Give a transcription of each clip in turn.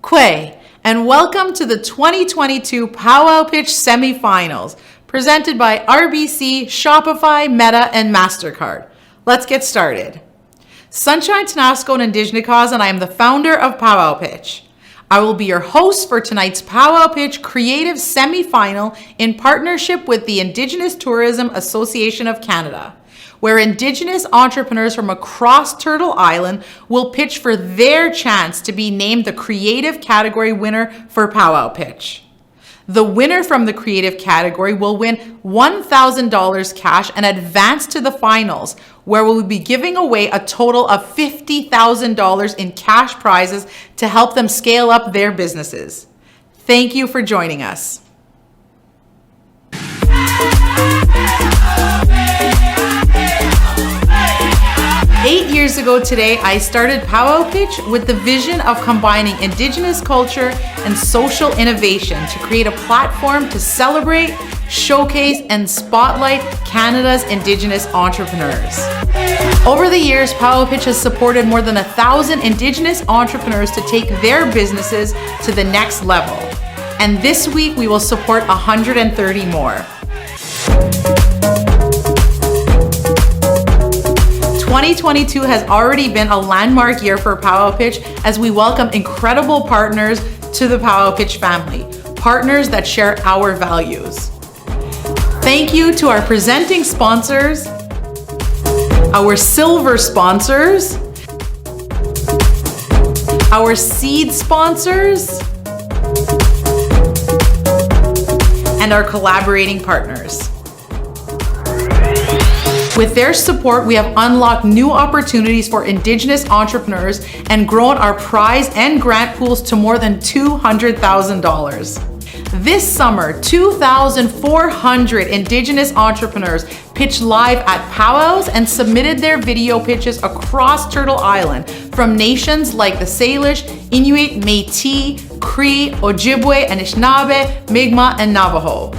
Kwe, and welcome to the 2022 Powwow Pitch semifinals, presented by RBC, Shopify, Meta, and MasterCard. Let's get started. Sunshine Tenasco and Indigenous, and I am the founder of Powwow Pitch. I will be your host for tonight's Powwow Pitch Creative Semifinal in partnership with the Indigenous Tourism Association of Canada, where Indigenous entrepreneurs from across Turtle Island will pitch for their chance to be named the creative category winner for Powwow Pitch. The winner from the creative category will win $1,000 cash and advance to the finals, where we'll be giving away a total of $50,000 in cash prizes to help them scale up their businesses. Thank you for joining us. Eight years ago today, I started Powwow Pitch with the vision of combining Indigenous culture and social innovation to create a platform to celebrate, showcase, and spotlight Canada's Indigenous entrepreneurs. Over the years, Powwow Pitch has supported more than 1,000 Indigenous entrepreneurs to take their businesses to the next level. And this week, we will support 130 more. 2022 has already been a landmark year for Powwow Pitch as we welcome incredible partners to the Powwow Pitch family, partners that share our values. Thank you to our presenting sponsors, our silver sponsors, our seed sponsors, and our collaborating partners. With their support, we have unlocked new opportunities for Indigenous entrepreneurs and grown our prize and grant pools to more than $200,000. This summer, 2,400 Indigenous entrepreneurs pitched live at powwows and submitted their video pitches across Turtle Island from nations like the Salish, Inuit, Métis, Cree, Ojibwe, Anishinaabe, Mi'kmaq, and Navajo.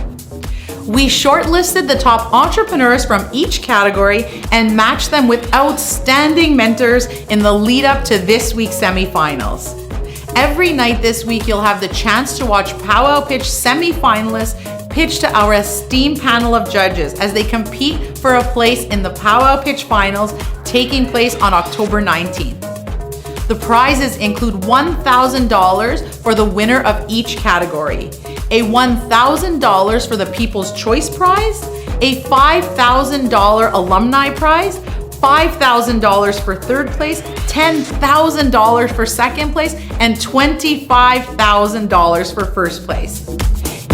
We shortlisted the top entrepreneurs from each category and matched them with outstanding mentors in the lead up to this week's semifinals. Every night this week, you'll have the chance to watch Powwow Pitch semifinalists pitch to our esteemed panel of judges as they compete for a place in the Powwow Pitch finals taking place on October 19th. The prizes include $1,000 for the winner of each category, a $1,000 for the People's Choice Prize, a $5,000 alumni prize, $5,000 for third place, $10,000 for second place, and $25,000 for first place.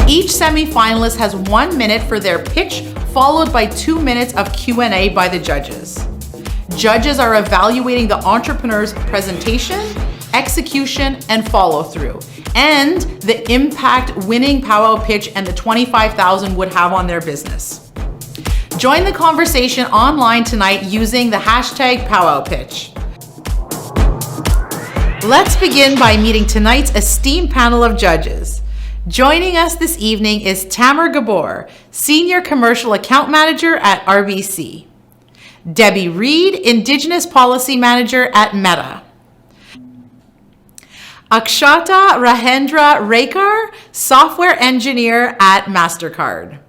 Each semifinalist has 1 minute for their pitch, followed by 2 minutes of Q&A by the judges. Judges are evaluating the entrepreneur's presentation, execution, and follow-through, and the impact winning Powwow Pitch and the $25,000 would have on their business. Join the conversation online tonight using the hashtag Powwow Pitch. Let's begin by meeting tonight's esteemed panel of judges. Joining us this evening is Tamer Gabor, Senior Commercial Account Manager at RBC. Debbie Reed, Indigenous Policy Manager at Meta. Akshata Rahendra Rekar, Software Engineer at MasterCard.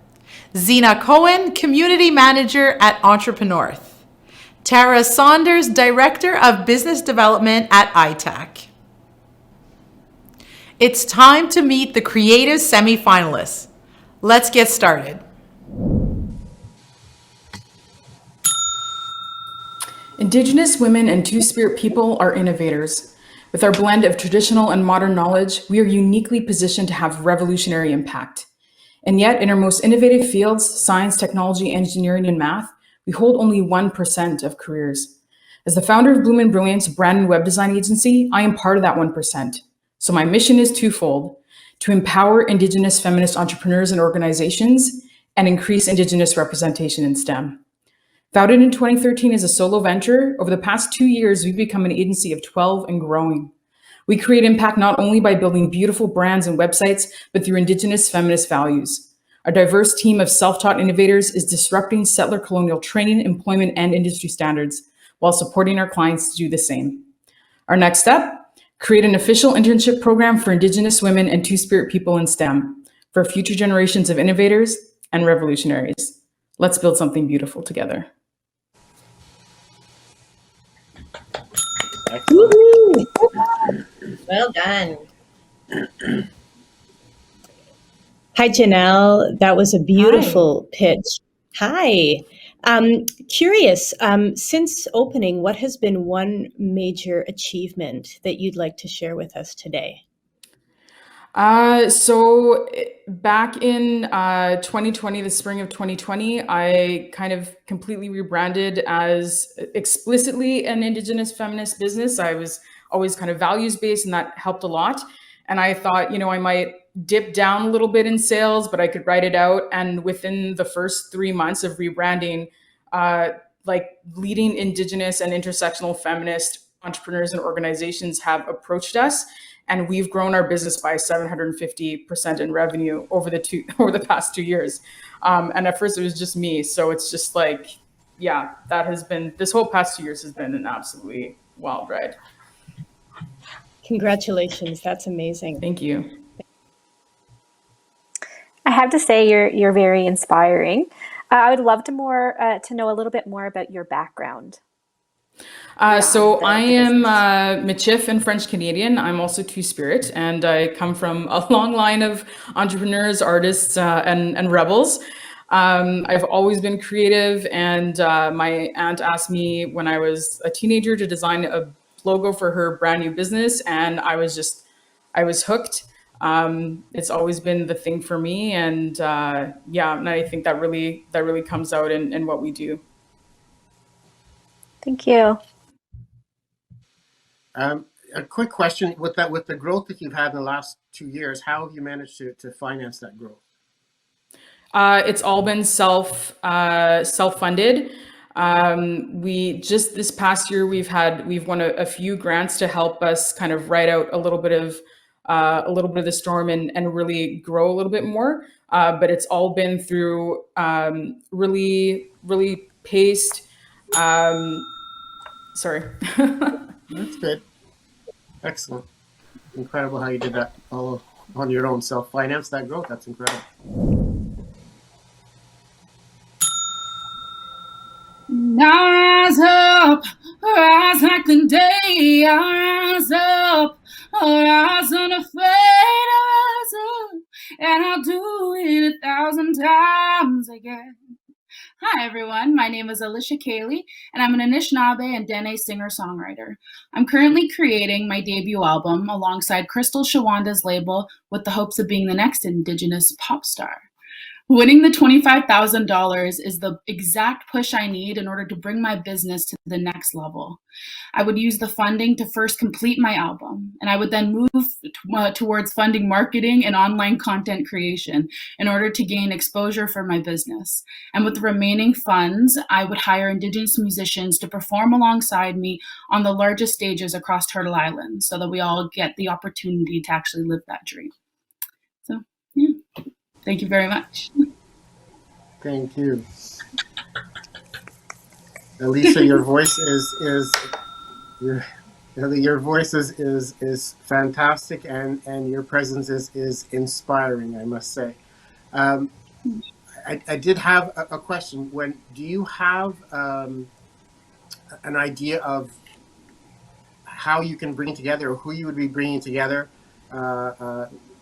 Zena Cohen, Community Manager at Entrepreneur. Tara Saunders, Director of Business Development at ITAC. It's time to meet the creative semifinalists. Let's get started. Indigenous women and Two-Spirit people are innovators. With our blend of traditional and modern knowledge, we are uniquely positioned to have revolutionary impact. And yet, in our most innovative fields, science, technology, engineering, and math, we hold only 1% of careers. As the founder of Bloom & Brilliance, a brand and web design agency, I am part of that 1%. So my mission is twofold: to empower Indigenous feminist entrepreneurs and organizations and increase Indigenous representation in STEM. Founded in 2013 as a solo venture, over the past 2 years, we've become an agency of 12 and growing. We create impact not only by building beautiful brands and websites, but through Indigenous feminist values. Our diverse team of self-taught innovators is disrupting settler colonial training, employment, and industry standards while supporting our clients to do the same. Our next step, create an official internship program for Indigenous women and Two-Spirit people in STEM for future generations of innovators and revolutionaries. Let's build something beautiful together. Woohoo! Well done. Hi, Janelle. That was a beautiful pitch. Hi. Curious, since opening, what has been one major achievement that you'd like to share with us today? So back in 2020, the spring of 2020, I kind of completely rebranded as explicitly an Indigenous feminist business. I was always kind of values-based, and that helped a lot. And I thought, I might dip down a little bit in sales, but I could write it out. And within the first 3 months of rebranding, leading Indigenous and intersectional feminist entrepreneurs and organizations have approached us. And we've grown our business by 750% in revenue over the past 2 years. And at first it was just me. So it's just this whole past 2 years has been an absolutely wild ride. Congratulations. That's amazing. Thank you. I have to say you're very inspiring. I would love to know a little bit more about your background. So I am Michif and French Canadian. I'm also Two-Spirit, and I come from a long line of entrepreneurs, artists, and rebels. I've always been creative, and my aunt asked me when I was a teenager to design a logo for her brand new business, and I was hooked. It's always been the thing for me, and and I think that really comes out in what we do. Thank you. A quick question with the growth that you've had in the last 2 years, how have you managed to finance that growth? It's all been self-funded. We just this past year we've won a few grants to help us kind of ride out a little bit of the storm and really grow a little bit more. But it's all been through really paced. Sorry. That's good. Excellent. Incredible how you did that all on your own, self-finance that growth. That's incredible. Rise up, rise like the day. Rise up, rise unafraid. Rise up, and I'll do it 1,000 times again. Hi everyone, my name is Alicia Kayley, and I'm an Anishinaabe and Dene singer-songwriter. I'm currently creating my debut album alongside Crystal Shawanda's label with the hopes of being the next Indigenous pop star. Winning the $25,000 is the exact push I need in order to bring my business to the next level. I would use the funding to first complete my album, and I would then move towards funding marketing and online content creation in order to gain exposure for my business. And with the remaining funds, I would hire Indigenous musicians to perform alongside me on the largest stages across Turtle Island so that we all get the opportunity to actually live that dream. So, yeah. Thank you very much. Thank you. Alicia, your voice is fantastic, and your presence is inspiring, I must say. I did have a question. Do you have an idea of how you can bring together, or who you would be bringing together,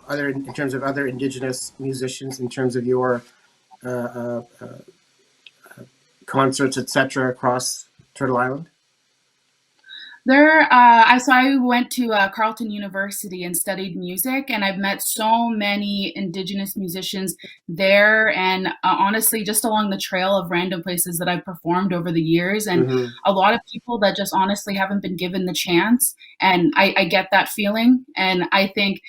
in terms of other Indigenous musicians, in terms of your concerts, etc., across Turtle Island? I went to Carleton University and studied music, and I've met so many Indigenous musicians there, and honestly, just along the trail of random places that I've performed over the years, and a lot of people that just honestly haven't been given the chance, and I get that feeling, and I think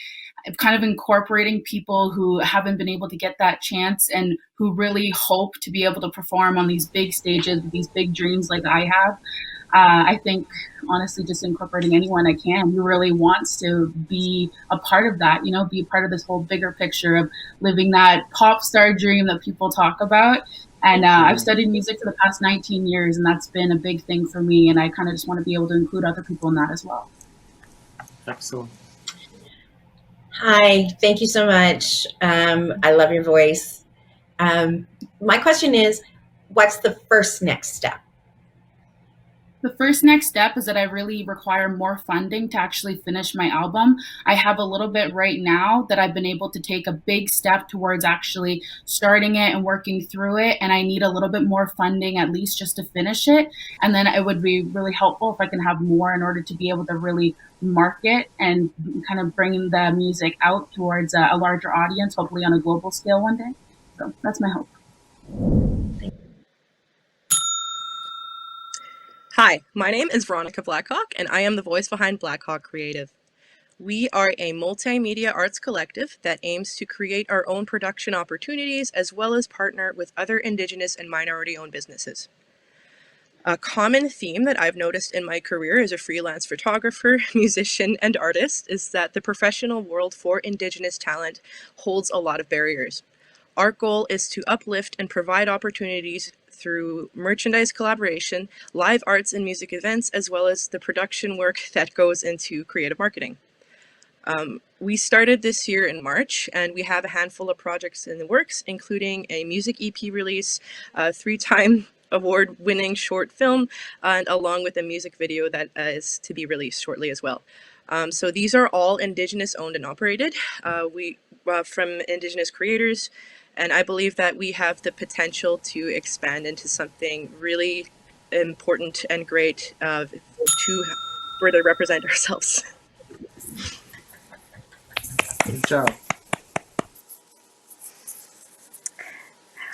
kind of incorporating people who haven't been able to get that chance and who really hope to be able to perform on these big stages, these big dreams like I have. I think, honestly, just incorporating anyone I can who really wants to be a part of that, be a part of this whole bigger picture of living that pop star dream that people talk about. And I've studied music for the past 19 years, and that's been a big thing for me. And I kind of just want to be able to include other people in that as well. Excellent. Hi, thank you so much. I love your voice. My question is, what's the first next step? The first next step is that I really require more funding to actually finish my album. I have a little bit right now that I've been able to take a big step towards actually starting it and working through it. And I need a little bit more funding, at least just to finish it. And then it would be really helpful if I can have more in order to be able to really market and kind of bring the music out towards a larger audience, hopefully on a global scale one day. So that's my hope. Hi, my name is Veronica Blackhawk, and I am the voice behind Blackhawk Creative. We are a multimedia arts collective that aims to create our own production opportunities as well as partner with other Indigenous and minority-owned businesses. A common theme that I've noticed in my career as a freelance photographer, musician, and artist is that the professional world for Indigenous talent holds a lot of barriers. Our goal is to uplift and provide opportunities through merchandise collaboration, live arts and music events, as well as the production work that goes into creative marketing. We started this year in March, and we have a handful of projects in the works, including a music EP release, a 3-time award-winning short film, and along with a music video that is to be released shortly as well. So these are all Indigenous owned and operated. From Indigenous creators. And I believe that we have the potential to expand into something really important and great to further represent ourselves. Good job.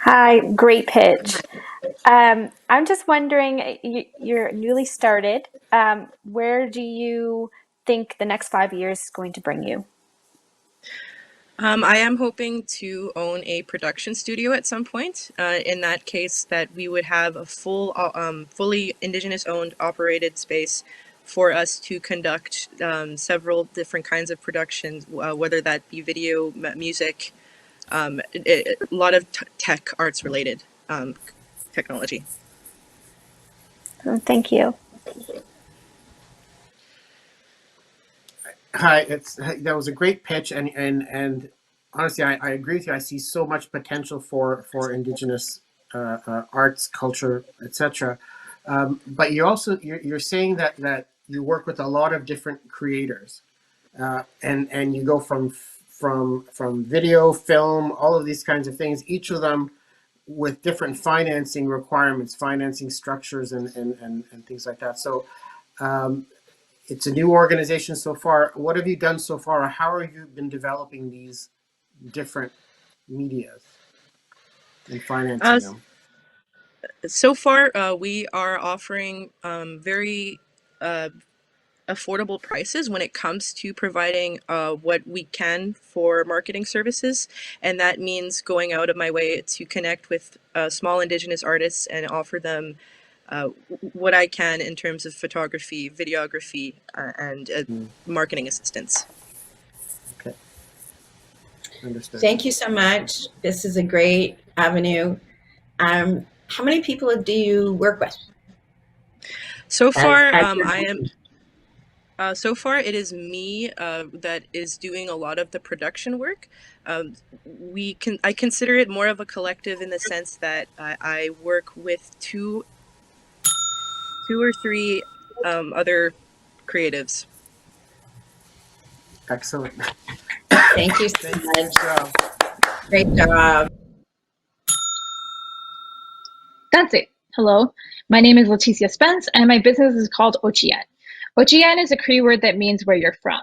Hi, great pitch. I'm just wondering, you're newly started. Where do you think the next 5 years is going to bring you? I am hoping to own a production studio at some point. In that case, that we would have a fully Indigenous owned operated space for us to conduct several different kinds of productions, whether that be video, music, a lot of tech arts related technology. Thank you. Hi, that was a great pitch, and honestly, I agree with you. I see so much potential for Indigenous arts, culture, etc. But you're saying that you work with a lot of different creators, and you go from video, film, all of these kinds of things. Each of them with different financing requirements, financing structures, and things like that. So. It's a new organization so far. What have you done so far? How have you been developing these different medias and financing them? So far, we are offering very affordable prices when it comes to providing what we can for marketing services. And that means going out of my way to connect with small Indigenous artists and offer them what I can in terms of photography, videography, and marketing assistance. Okay. Understood. Thank you so much. This is a great avenue. How many people do you work with? So far, so far, it is me that is doing a lot of the production work. I consider it more of a collective in the sense that I work with two or three other creatives. Excellent. Thank you so much. Great job. That's it. Hello, my name is Leticia Spence, and my business is called Ochian. Ochian is a Cree word that means where you're from.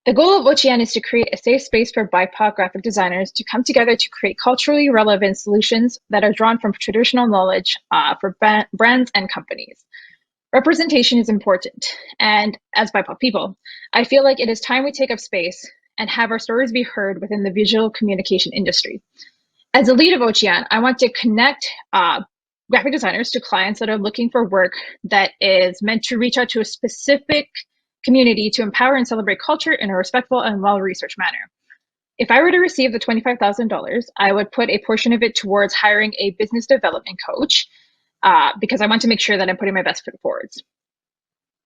The goal of Ochian is to create a safe space for BIPOC graphic designers to come together to create culturally relevant solutions that are drawn from traditional knowledge for brands and companies. Representation is important, and as BIPOC people, I feel like it is time we take up space and have our stories be heard within the visual communication industry. As a lead of Ochian, I want to connect graphic designers to clients that are looking for work that is meant to reach out to a specific community to empower and celebrate culture in a respectful and well-researched manner. If I were to receive the $25,000, I would put a portion of it towards hiring a business development coach because I want to make sure that I'm putting my best foot forward.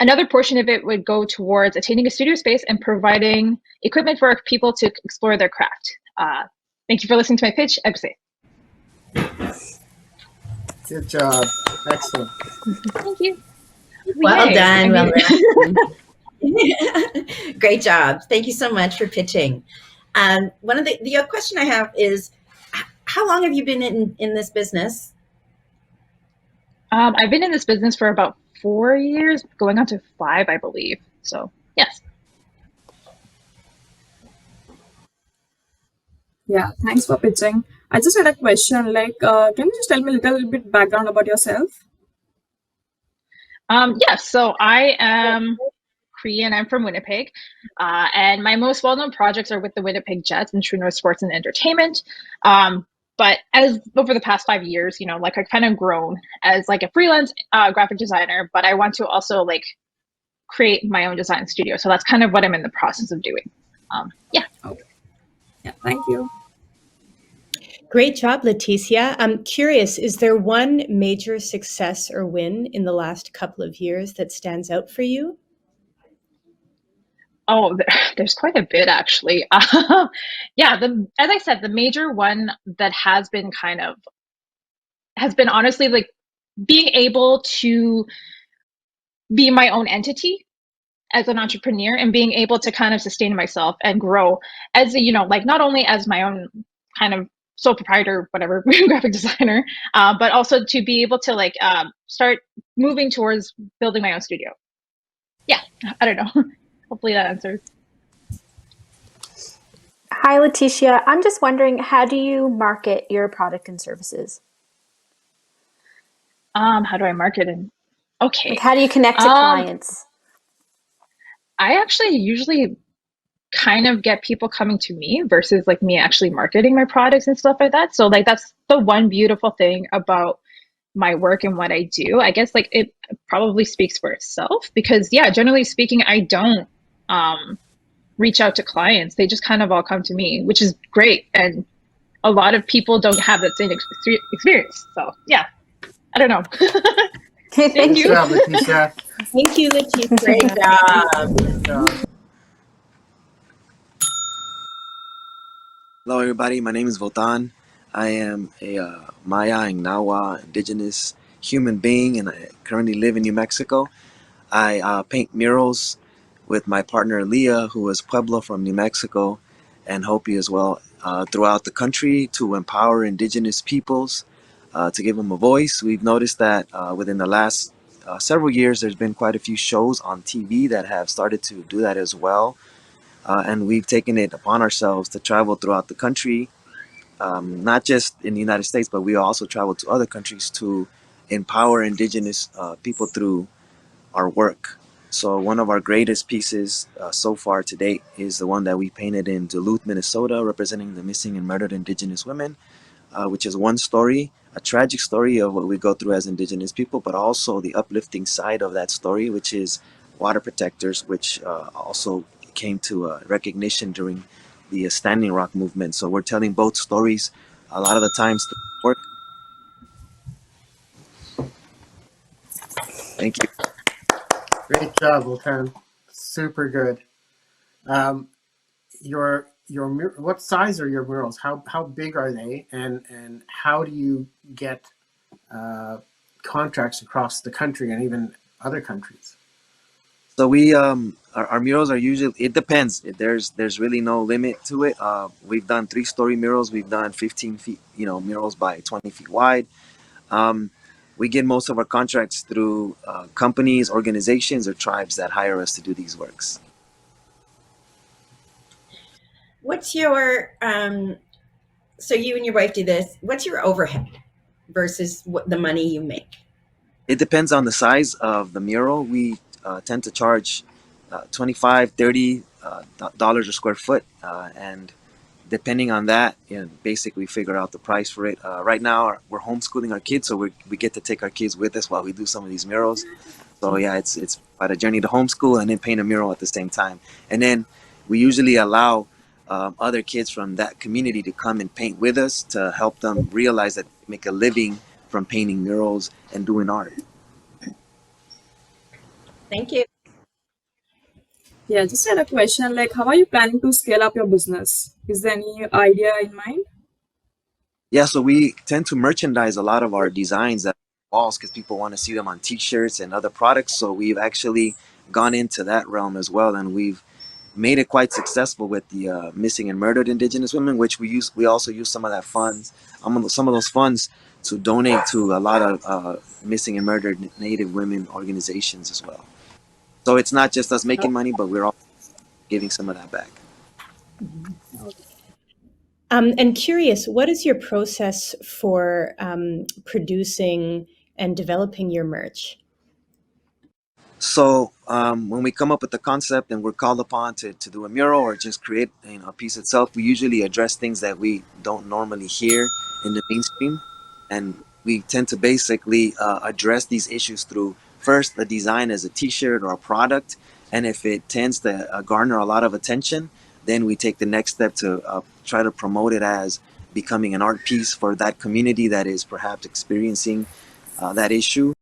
Another portion of it would go towards attaining a studio space and providing equipment for people to explore their craft. Thank you for listening to my pitch. Exit. Good job. Excellent. Thank you. Well Yay. done. I mean- Great job. Thank you so much for pitching. One of the question I have is, how long have you been in this business? I've been in this business for about 4 years, going on to 5, I believe. So, yes. Yeah, thanks for pitching. I just had a question. Like, can you just tell me a little bit background about yourself? Yes, so I am Korean. I'm from Winnipeg. And my most well-known projects are with the Winnipeg Jets and True North Sports and Entertainment. But as over the past 5 years, you know, like I've kind of grown as like a freelance graphic designer, but I want to also like create my own design studio. So that's kind of what I'm in the process of doing. Yeah. Okay. Yeah, thank you. Great job, Leticia. I'm curious, is there one major success or win in the last couple of years that stands out for you? Oh, there's quite a bit actually. Yeah, as I said, the major one that has been honestly like being able to be my own entity as an entrepreneur and being able to kind of sustain myself and grow as a, you know, like not only as my own kind of sole proprietor, whatever, graphic designer, but also to be able to like start moving towards building my own studio. Yeah, I don't know. Hopefully that answers. Hi, Leticia. I'm just wondering, how do you market your product and services? How do I market it? Okay. Like, how do you connect to clients? I actually usually kind of get people coming to me versus like me actually marketing my products and stuff like that. So like that's the one beautiful thing about my work and what I do. I guess like it probably speaks for itself because yeah, generally speaking, I don't reach out to clients. They just kind of all come to me, which is great. And a lot of people don't have that same experience. So yeah, I don't know. Thank Good you. job, Leticia. Thank you, Leticia. Great job. Good job. Hello, everybody. My name is Votan. I am a Maya and Nawa Indigenous human being, and I currently live in New Mexico. I paint murals with my partner Leah, who is Pueblo from New Mexico, and Hopi as well, throughout the country to empower Indigenous peoples, to give them a voice. We've noticed that within the last several years, there's been quite a few shows on TV that have started to do that as well. And we've taken it upon ourselves to travel throughout the country, not just in the United States, but we also travel to other countries to empower Indigenous people through our work. So one of our greatest pieces so far to date is the one that we painted in Duluth, Minnesota, representing the missing and murdered Indigenous women, which is one story, a tragic story of what we go through as Indigenous people, but also the uplifting side of that story, which is water protectors, which also came to recognition during the Standing Rock movement. So we're telling both stories a lot of the times through work. Thank you. Great job, Votan. Super good. What size are your murals? How big are they? And how do you get contracts across the country and even other countries? So we our murals are usually, it depends. There's really no limit to it. We've done 3-story murals. We've done 15 feet, murals by 20 feet wide. We get most of our contracts through companies, organizations, or tribes that hire us to do these works. What's your so you and your wife do this, what's your overhead versus what the money you make? It depends on the size of the mural. We tend to charge $25, $30 a square foot, and depending on that, basically figure out the price for it. Right now, we're homeschooling our kids, so we get to take our kids with us while we do some of these murals. So yeah, it's quite a journey to homeschool and then paint a mural at the same time. And then we usually allow other kids from that community to come and paint with us to help them realize that they make a living from painting murals and doing art. Thank you. Yeah, just had a question like, how are you planning to scale up your business? Is there any idea in mind? Yeah, so we tend to merchandise a lot of our designs at walls because people want to see them on T-shirts and other products. So we've actually gone into that realm as well, and we've made it quite successful with the missing and murdered Indigenous women, which we also use some of that funds, some of those funds to donate to a lot of missing and murdered Native women organizations as well. So it's not just us making money, but we're also giving some of that back. And curious, what is your process for producing and developing your merch? So when we come up with the concept and we're called upon to do a mural or just create a piece itself, we usually address things that we don't normally hear in the mainstream, and we tend to basically address these issues through first the design as a T-shirt or a product, and if it tends to garner a lot of attention, then we take the next step to try to promote it as becoming an art piece for that community that is perhaps experiencing that issue.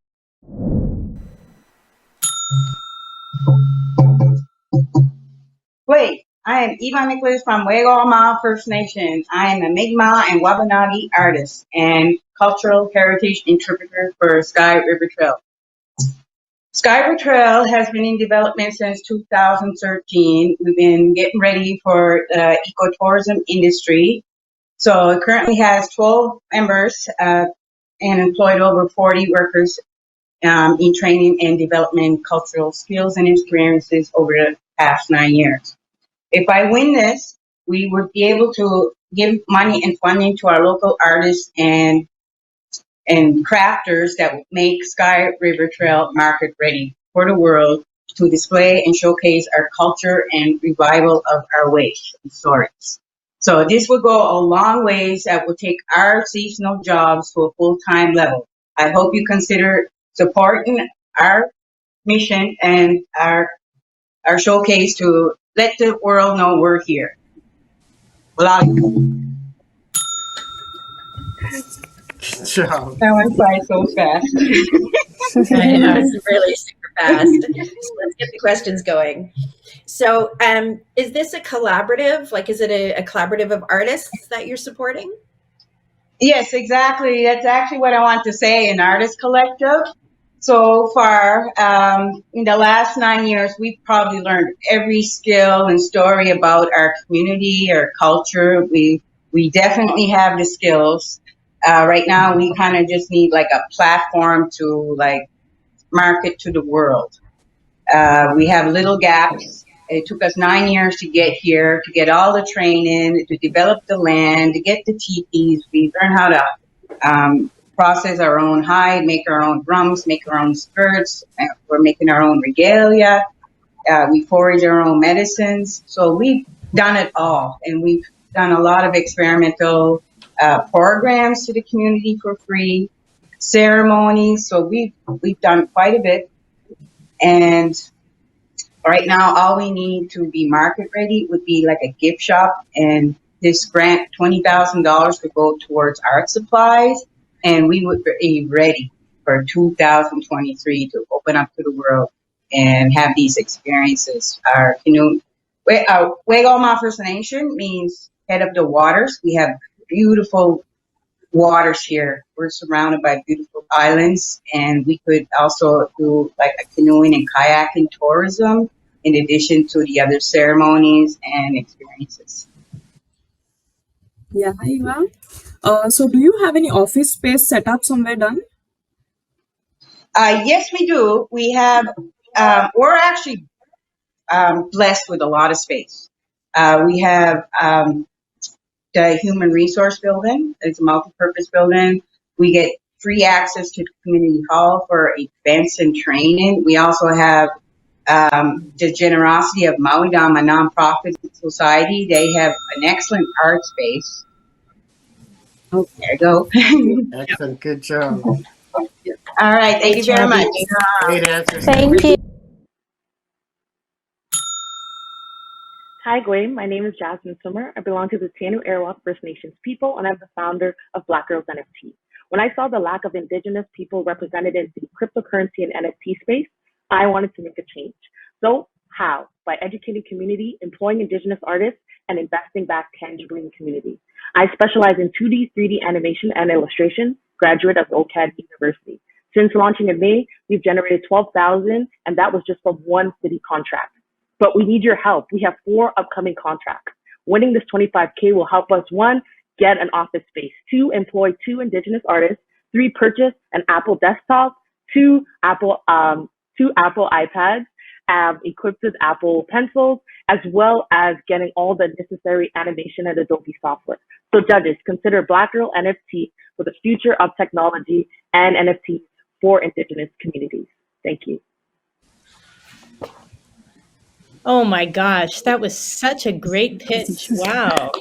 Wait, I am Eva Nicholas from Wegoma First Nation. I am a Mi'kmaq and Wabanaki artist and cultural heritage interpreter for Sky River Trail. Sky River Trail has been in development since 2013. We've been getting ready for the ecotourism industry. So it currently has 12 members and employed over 40 workers in training and development cultural skills and experiences over the past 9 years. If I win this, we would be able to give money and funding to our local artists and crafters that make Sky River Trail market ready for the world to display and showcase our culture and revival of our ways and stories. So this will go a long ways that will take our seasonal jobs to a full-time level. I hope you consider supporting our mission and our showcase to let the world know we're here. Well, Good job. that went by so fast. I know, it's really super fast. So let's get the questions going. So is this a collaborative? Like, is it a collaborative of artists that you're supporting? Yes, exactly. That's actually what I want to say, an artist collective. So far, in the last 9 years, we've probably learned every skill and story about our community, our culture. We definitely have the skills. Right now, we kind of just need like a platform to like market to the world. We have little gaps. It took us 9 years to get here, to get all the training, to develop the land, to get the teepees. We learned how to process our own hide, make our own drums, make our own skirts. We're making our own regalia. We forage our own medicines. So we've done it all. And we've done a lot of experimental programs to the community for free, ceremonies. So we've done quite a bit. And right now, all we need to be market ready would be like a gift shop. And this grant, $20,000 would go towards art supplies. And we would be ready for 2023 to open up to the world and have these experiences. Our Wegoma First Nation means head of the waters. We have beautiful waters here. We're surrounded by beautiful islands, and we could also do like a canoeing and kayaking tourism in addition to the other ceremonies and experiences. Yeah, hi Eva. So do you have any office space set up somewhere done? Yes, we do. We have, we're actually blessed with a lot of space. We have the Human Resource Building. It's a multi-purpose building. We get free access to the community hall for events and training. We also have the generosity of Maui Dam, a nonprofit society. They have an excellent art space. Oh, there you go. Excellent. Good job. All right. Thank you very much. Great answers. Thank you. Hi, Gwen. My name is Jasmine Swimmer. I belong to the Tianu Arawak First Nations people, and I'm the founder of Black Girls NFT. When I saw the lack of Indigenous people represented in the cryptocurrency and NFT space, I wanted to make a change. So How? By educating community, employing Indigenous artists, and investing back tangibly in the community. I specialize in 2D, 3D animation and illustration, graduate of OCAD University. Since launching in May, we've generated $12,000, and that was just from one city contract. But we need your help. We have 4 upcoming contracts. Winning this $25K will help us, 1, get an office space, 2, employ 2 Indigenous artists, 3, purchase an Apple desktop, 2 Apple iPads, equipped with Apple pencils, as well as getting all the necessary animation and Adobe software. So judges, consider Black Girl NFT for the future of technology and NFTs for Indigenous communities. Thank you. Oh my gosh, that was such a great pitch. Wow.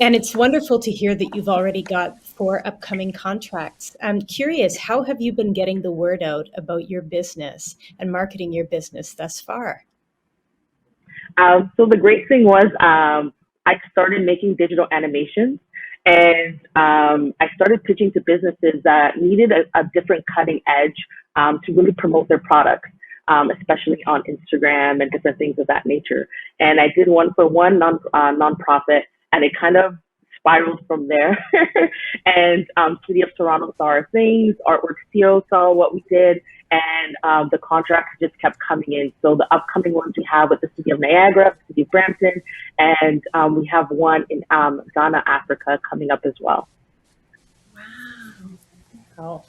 And it's wonderful to hear that you've already got 4 upcoming contracts. I'm curious, how have you been getting the word out about your business and marketing your business thus far? So the great thing was I started making digital animations, and I started pitching to businesses that needed a different cutting edge to really promote their products, especially on Instagram and different things of that nature. And I did one for one nonprofit, and it kind of spiraled from there. And City of Toronto saw our things, Artwork CO saw what we did, and the contracts just kept coming in. So the upcoming ones we have with the City of Niagara, the City of Brampton, and we have one in Ghana, Africa coming up as well. Wow.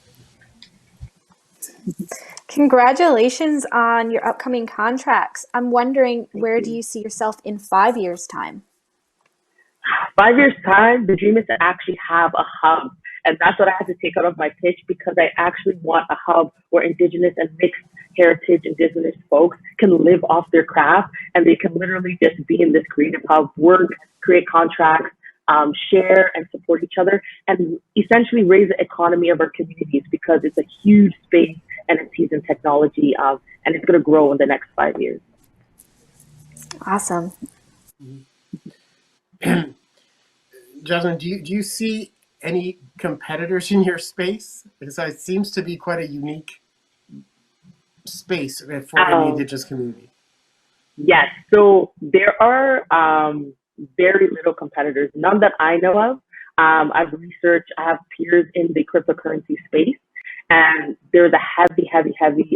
Congratulations on your upcoming contracts. I'm wondering, where do you see yourself in 5 years' time? 5 years' time, the dream is to actually have a hub. And that's what I had to take out of my pitch, because I actually want a hub where Indigenous and mixed heritage Indigenous folks can live off their craft, and they can literally just be in this creative hub, work, create contracts, share and support each other, and essentially raise the economy of our communities, because it's a huge space and NFTs and technology, and it's going to grow in the next 5 years. Awesome. Jasmine, do you see any competitors in your space? Because it seems to be quite a unique space for the Indigenous community. Yes, so there are very little competitors, none that I know of. I've researched, I have peers in the cryptocurrency space, and there's a heavy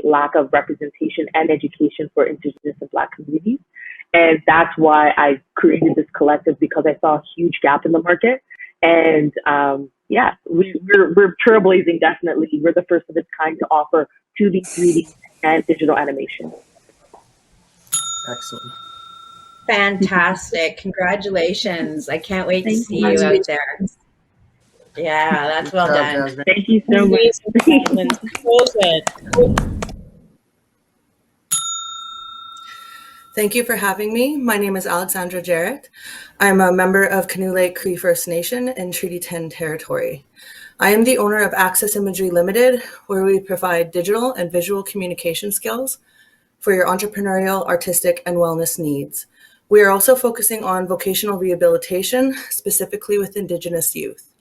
lack of representation and education for Indigenous and Black communities. And that's why I created this collective, because I saw a huge gap in the market. And yeah, we're trailblazing, definitely. We're the first of its kind to offer 2D, 3D, and digital animation. Excellent. Fantastic. Congratulations. I can't wait to see you out there. Yeah, that's well done. Thank you so much. Thank you for having me. My name is Alexandra Jarrett. I'm a member of Canoe Lake Cree First Nation in Treaty 10 territory. I am the owner of Access Imagery Limited, where we provide digital and visual communication skills for your entrepreneurial, artistic, and wellness needs. We are also focusing on vocational rehabilitation, specifically with Indigenous youth.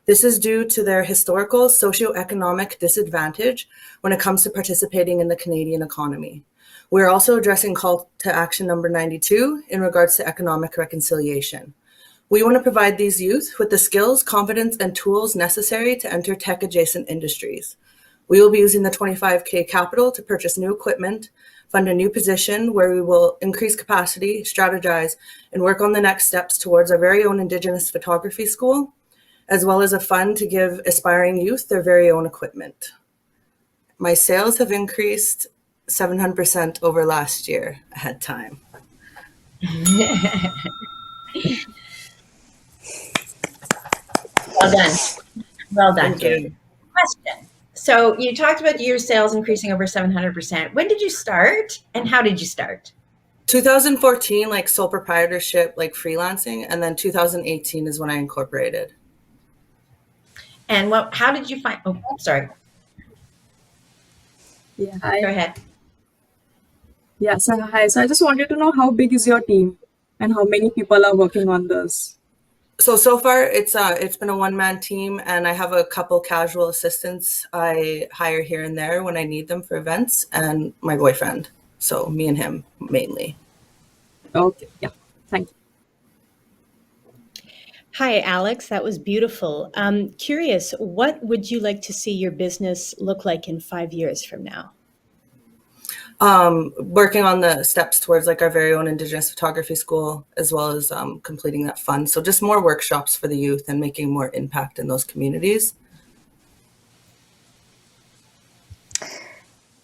This is due to their historical socioeconomic disadvantage when it comes to participating in the Canadian economy. We're also addressing call to action number 92 in regards to economic reconciliation. We want to provide these youth with the skills, confidence, and tools necessary to enter tech-adjacent industries. We will be using the $25K capital to purchase new equipment, fund a new position where we will increase capacity, strategize, and work on the next steps towards our very own Indigenous photography school, as well as a fund to give aspiring youth their very own equipment. My sales have increased 700% over last year ahead time. Well done. Well done. Thank you. Question. So you talked about your sales increasing over 700%. When did you start and how did you start? 2014, like sole proprietorship, like freelancing, and then 2018 is when I incorporated. And how did you find, oh, sorry. Yeah, Go ahead. Yeah, so hi. So I just wanted to know, how big is your team and how many people are working on this? So far it's been a one-man team, and I have a couple casual assistants I hire here and there when I need them for events, and my boyfriend. So me and him mainly. Okay, yeah, thank you. Hi, Alex. That was beautiful. Curious, what would you like to see your business look like in 5 years from now? Working on the steps towards like our very own Indigenous photography school, as well as completing that fund. So just more workshops for the youth and making more impact in those communities.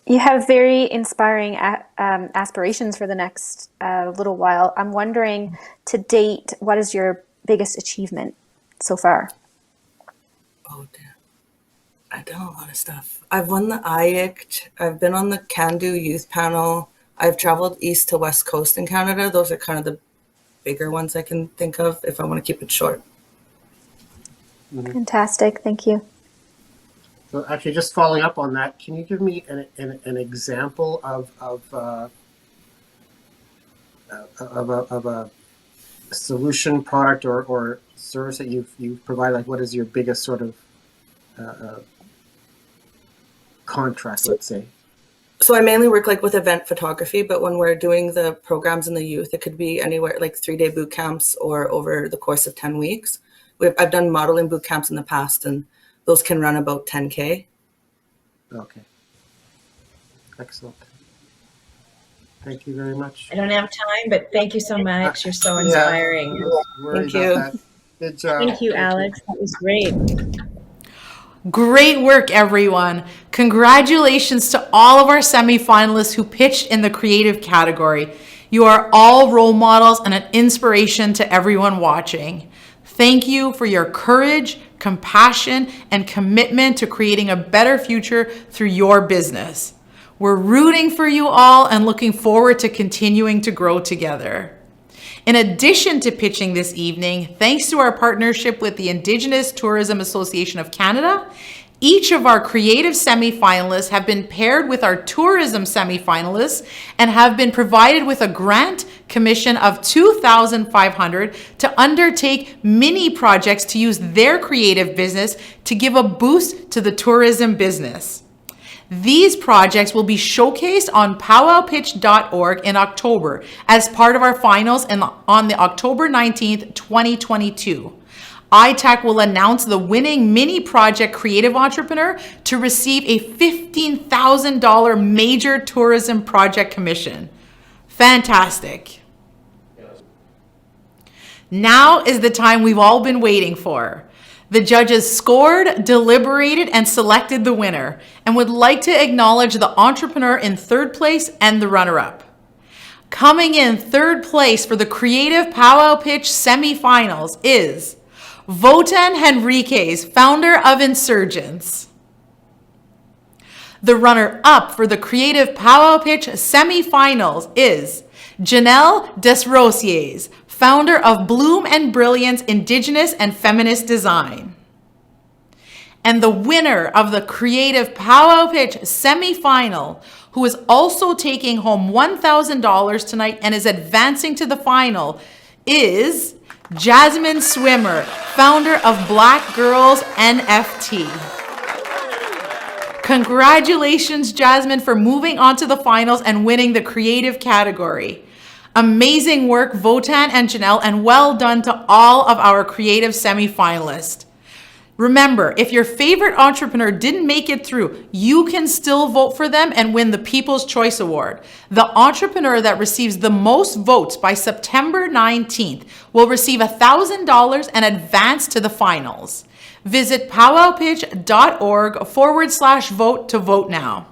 You have very inspiring aspirations for the next little while. I'm wondering, to date, what is your biggest achievement so far? Oh, damn. I've done a lot of stuff. I've won the IICT. I've been on the Can Do Youth Panel. I've traveled east to west coast in Canada. Those are kind of the bigger ones I can think of if I want to keep it short. Fantastic. Thank you. So actually, just following up on that, can you give me an example of a solution, product, or service that you've provided? Like, what is your biggest sort of contract, let's say? So I mainly work like with event photography, but when we're doing the programs in the youth, it could be anywhere like 3-day boot camps or over the course of 10 weeks. I've done modeling boot camps in the past, and those can run about 10K. Okay. Excellent. Thank you very much. I don't have time, but thank you so much. You're so inspiring. Thank you. Good job. Thank you, Alex. That was great. Great work, everyone. Congratulations to all of our semifinalists who pitched in the creative category. You are all role models and an inspiration to everyone watching. Thank you for your courage, compassion, and commitment to creating a better future through your business. We're rooting for you all and looking forward to continuing to grow together. In addition to pitching this evening, thanks to our partnership with the Indigenous Tourism Association of Canada, each of our creative semifinalists have been paired with our tourism semifinalists and have been provided with a grant commission of $2,500 to undertake mini projects to use their creative business to give a boost to the tourism business. These projects will be showcased on powwowpitch.org in October as part of our finals on the October 19th, 2022. ITAC will announce the winning mini project creative entrepreneur to receive a $15,000 major tourism project commission. Fantastic. Now is the time we've all been waiting for. The judges scored, deliberated, and selected the winner, and would like to acknowledge the entrepreneur in third place and the runner-up. Coming in third place for the Creative Powwow Pitch semifinals is Votan Henriquez, founder of Insurgents. The runner-up for the Creative Powwow Pitch semifinals is Janelle Desrosiers, founder of Bloom and Brilliance Indigenous and Feminist Design. And the winner of the Creative Powwow Pitch semifinal, who is also taking home $1,000 tonight and is advancing to the final, is Jasmine Swimmer, founder of Black Girls NFT. Congratulations, Jasmine, for moving on to the finals and winning the creative category. Amazing work, Votan and Janelle, and well done to all of our creative semifinalists. Remember, if your favorite entrepreneur didn't make it through, you can still vote for them and win the People's Choice Award. The entrepreneur that receives the most votes by September 19th will receive $1,000 and advance to the finals. Visit powwowpitch.org/vote to vote now.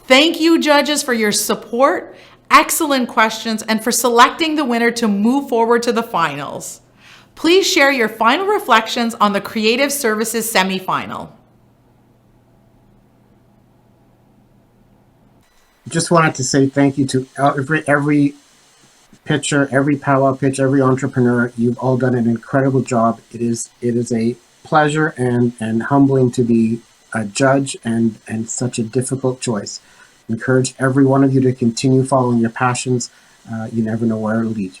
Thank you, judges, for your support, excellent questions, and for selecting the winner to move forward to the finals. Please share your final reflections on the Creative Services semifinal. Just wanted to say thank you to every pitcher, every powwow pitch, every entrepreneur. You've all done an incredible job. It is a pleasure and humbling to be a judge and such a difficult choice. Encourage every one of you to continue following your passions. You never know where it'll lead you.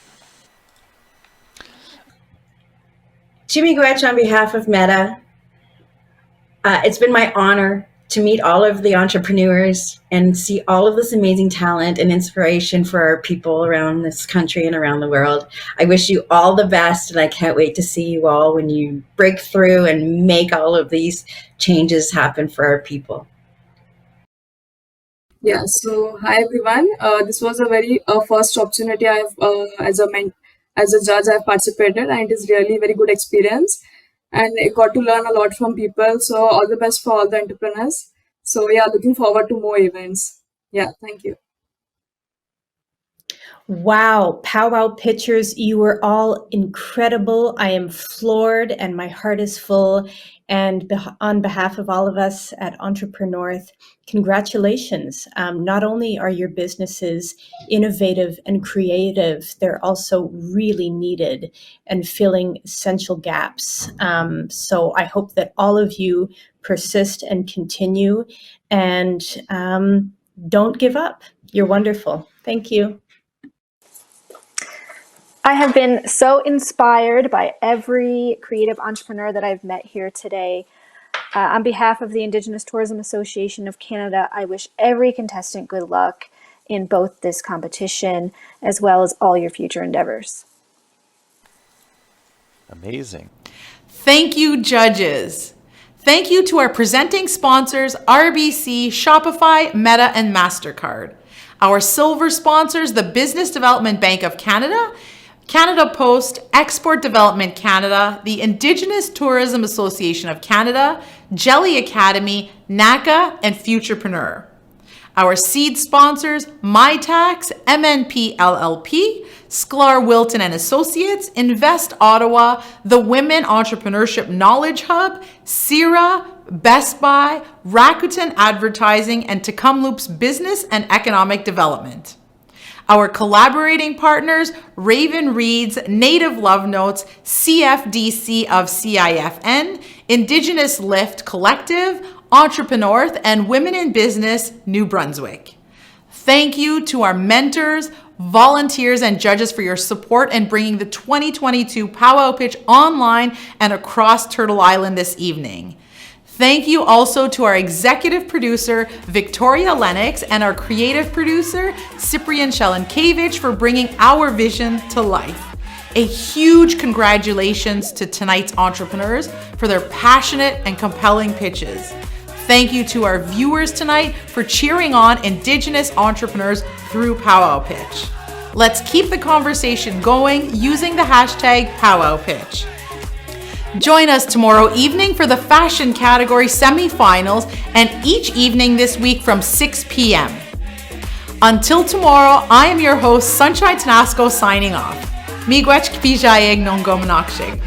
Jimmy Gwetch on behalf of Meta. It's been my honor to meet all of the entrepreneurs and see all of this amazing talent and inspiration for our people around this country and around the world. I wish you all the best, and I can't wait to see you all when you break through and make all of these changes happen for our people. Yeah, so hi everyone. This was a very first opportunity I've as a judge I've participated, and it is really very good experience. And I got to learn a lot from people. So all the best for all the entrepreneurs. So yeah, looking forward to more events. Yeah, thank you. Wow, powwow pitchers, you were all incredible. I am floored and my heart is full. And on behalf of all of us at Entrepreneurth, congratulations. Not only are your businesses innovative and creative, they're also really needed and filling essential gaps. So I hope that all of you persist and continue, and don't give up. You're wonderful. Thank you. I have been so inspired by every creative entrepreneur that I've met here today. On behalf of the Indigenous Tourism Association of Canada, I wish every contestant good luck in both this competition as well as all your future endeavors. Amazing. Thank you, judges. Thank you to our presenting sponsors, RBC, Shopify, Meta, and MasterCard. Our silver sponsors, the Business Development Bank of Canada, Canada Post, Export Development Canada, the Indigenous Tourism Association of Canada, Jelly Academy, NACA, and Futurepreneur. Our seed sponsors, MyTax, MNP LLP, Sklar Wilton and Associates, Invest Ottawa, the Women Entrepreneurship Knowledge Hub, CIRA, Best Buy, Rakuten Advertising, and Tecumloop's Business and Economic Development. Our collaborating partners, Raven Reads, Native Love Notes, CFDC of CIFN, Indigenous Lift Collective, Entrepreneurth, and Women in Business, New Brunswick. Thank you to our mentors, volunteers, and judges for your support in bringing the 2022 Powwow Pitch online and across Turtle Island this evening. Thank you also to our executive producer, Victoria Lennox, and our creative producer, Cyprian Shelenkevich, for bringing our vision to life. A huge congratulations to tonight's entrepreneurs for their passionate and compelling pitches. Thank you to our viewers tonight for cheering on Indigenous entrepreneurs through Powwow Pitch. Let's keep the conversation going using the hashtag Powwow Pitch. Join us tomorrow evening for the fashion category semifinals and each evening this week from 6 p.m. Until tomorrow, I am your host, Sunshine Tanasco, signing off. Miigwech kpijayeg nongom nakshig.